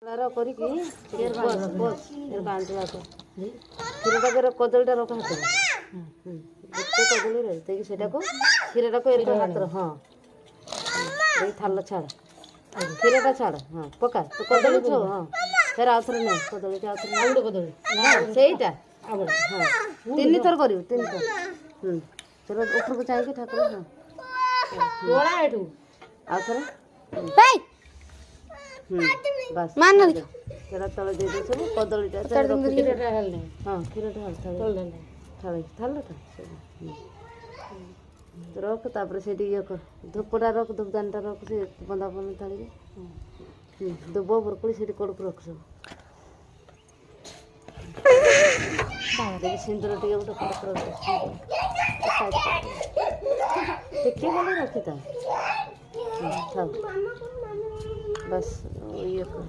କରିକି ବାନ୍ଧିବା କ୍ଷୀରଟାକୁ କଦଳୀଟା ରଖ ହାତରେ ଗୋଟେ କଦଳୀ ରହିକି ସେଇଟାକୁ କ୍ଷୀରଟାକୁ ଏମିତି ହାତରେ ହଁ ଏଇ ଥାଲ ଛାଡ଼ କ୍ଷୀରଟା ଛାଡ଼ ହଁ ପକା ତ କଦଳୀ ଥାଉ ହଁ ଫେର ଆଉଥରେ ନାହିଁ କଦଳୀଟା ଆଉଥରେ ଆଉ ଗୋଟେ କଦଳୀ ସେଇଟା ହଁ ତିନି ଥର କରିବୁ ତିନି ଥର ତୋର ଉପରକୁ ଚାହିଁକି ଠାକୁର ହଁ ଏଠୁ ଆଉଥରେ ବାସ୍ ସେଟା ତଳେ ଦେଇଦେଇ ସବୁ କଦଳୀଟା ହଁ କ୍ଷୀରଟା ରଖ ତାପରେ ସେଇଠି ଇଏ କର ଧୂପଟା ରଖ ଧୂପଦାନୀଟା ରଖ ସେ ବନ୍ଦାପନା ଥାଳିରେ ଦୁବ ବରକୋଳି ସେଇଠି କଡ଼କୁ ରଖ ସବୁ ସିନ୍ଦୁର ଟିକେ ଗୋଟେ କଡ଼କୁ ରଖ ଟିକେ ଗଲେ ରଖିଥା ଥାଉ ବାସ୍ ଇଏ କର